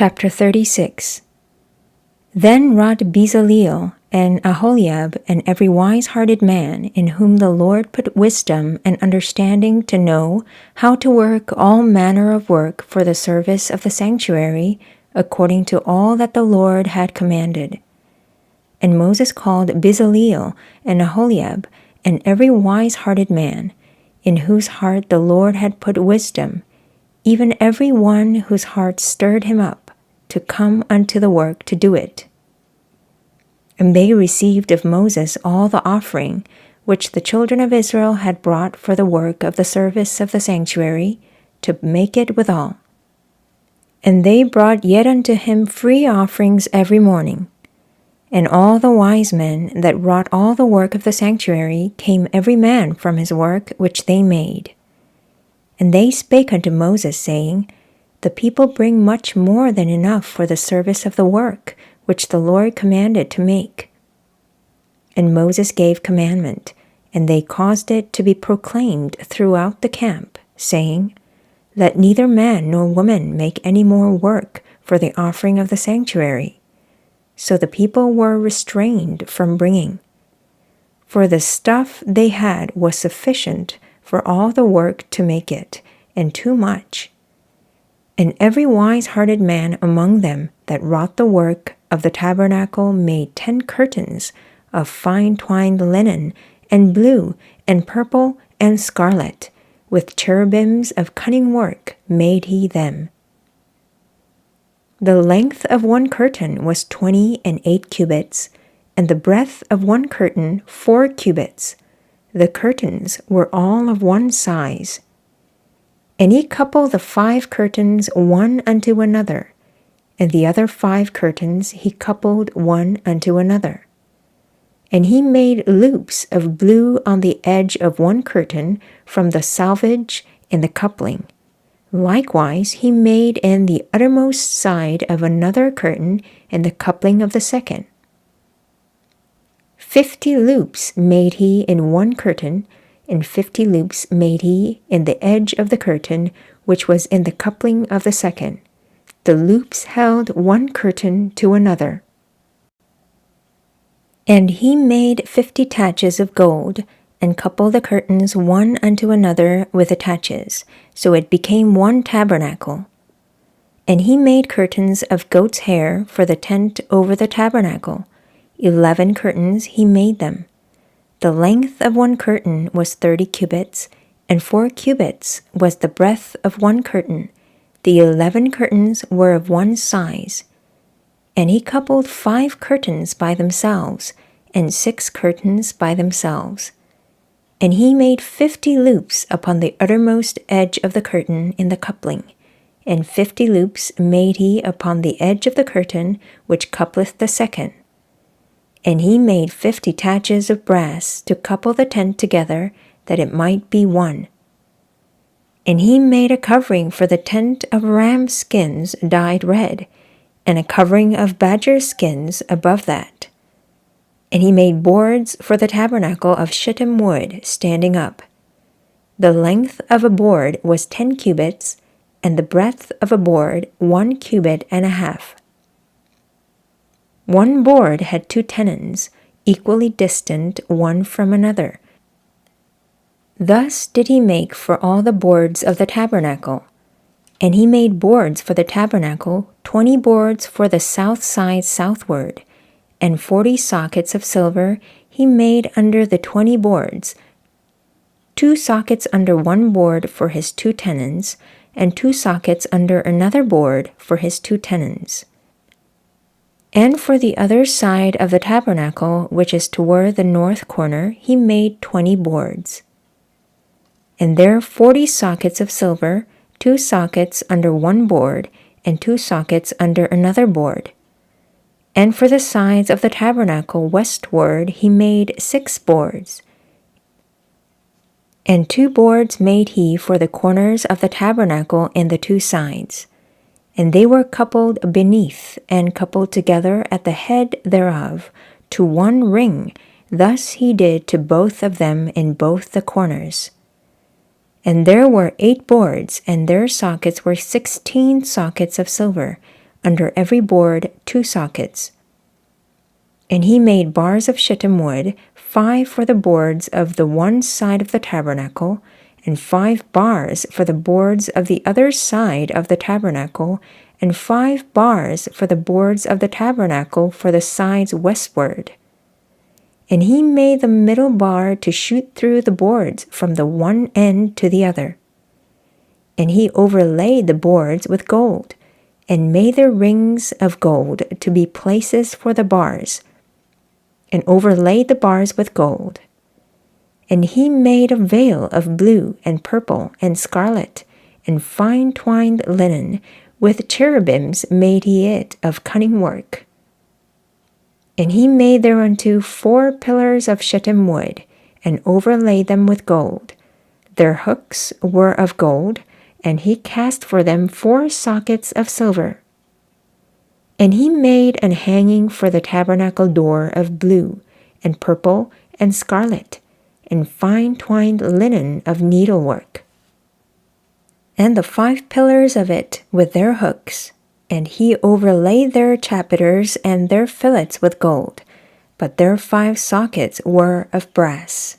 Chapter 36. Then wrought Bezaleel and Aholiab and every wise-hearted man in whom the Lord put wisdom and understanding to know how to work all manner of work for the service of the sanctuary, according to all that the Lord had commanded. And Moses called Bezaleel and Aholiab and every wise-hearted man, in whose heart the Lord had put wisdom, even every one whose heart stirred him up, to come unto the work to do it. And they received of Moses all the offering which the children of Israel had brought for the work of the service of the sanctuary, to make it withal. And they brought yet unto him free offerings every morning. And all the wise men that wrought all the work of the sanctuary came every man from his work which they made. And they spake unto Moses, saying, The people bring much more than enough for the service of the work which the Lord commanded to make. And Moses gave commandment, and they caused it to be proclaimed throughout the camp, saying, Let neither man nor woman make any more work for the offering of the sanctuary. So the people were restrained from bringing. For the stuff they had was sufficient for all the work to make it, and too much. And every wise-hearted man among them that wrought the work of the tabernacle made 10 curtains of fine twined linen, and blue, and purple, and scarlet, with cherubims of cunning work made he them. The length of one curtain was 28 cubits, and the breadth of one curtain 4 cubits. The curtains were all of one size. And he coupled the 5 curtains one unto another, and the other 5 curtains he coupled one unto another. And he made loops of blue on the edge of one curtain from the selvage in the coupling. Likewise he made in the uttermost side of another curtain in the coupling of the second. 50 loops made he in one curtain, and 50 loops made he in the edge of the curtain which was in the coupling of the second. The loops held one curtain to another. And he made 50 taches of gold, and coupled the curtains one unto another with the taches, so it became one tabernacle. And he made curtains of goat's hair for the tent over the tabernacle. 11 curtains he made them. The length of one curtain was 30 cubits, and 4 cubits was the breadth of one curtain. The 11 curtains were of one size. And he coupled 5 curtains by themselves, and 6 curtains by themselves. And he made 50 loops upon the uttermost edge of the curtain in the coupling, and 50 loops made he upon the edge of the curtain which coupleth the second. And he made 50 taches of brass to couple the tent together, that it might be one. And he made a covering for the tent of ram skins dyed red, and a covering of badger skins above that. And he made boards for the tabernacle of shittim wood standing up. The length of a board was 10 cubits, and the breadth of a board 1 cubit and a half. One board had 2 tenons, equally distant one from another. Thus did he make for all the boards of the tabernacle. And he made boards for the tabernacle, 20 boards for the south side southward, and 40 sockets of silver he made under the 20 boards, 2 sockets under one board for his 2 tenons, and 2 sockets under another board for his 2 tenons. And for the other side of the tabernacle, which is toward the north corner, he made 20 boards. And there 40 sockets of silver, 2 sockets under one board, and 2 sockets under another board. And for the sides of the tabernacle westward he made 6 boards. And 2 boards made he for the corners of the tabernacle in the 2 sides. And they were coupled beneath, and coupled together at the head thereof, to one ring. Thus he did to both of them in both the corners. And there were 8 boards, and their sockets were 16 sockets of silver, under every board 2 sockets. And he made bars of shittim wood, 5 for the boards of the one side of the tabernacle, and 5 bars for the boards of the other side of the tabernacle, and 5 bars for the boards of the tabernacle for the sides westward. And he made the middle bar to shoot through the boards from the one end to the other. And he overlaid the boards with gold, and made their rings of gold to be places for the bars, and overlaid the bars with gold. And he made a veil of blue and purple and scarlet, and fine twined linen, with cherubims made he it of cunning work. And he made thereunto 4 pillars of shittim wood, and overlaid them with gold. Their hooks were of gold, and he cast for them 4 sockets of silver. And he made an hanging for the tabernacle door of blue, and purple, and scarlet, and fine twined linen of needlework. And the 5 pillars of it with their hooks, and he overlaid their chapiters and their fillets with gold, but their 5 sockets were of brass.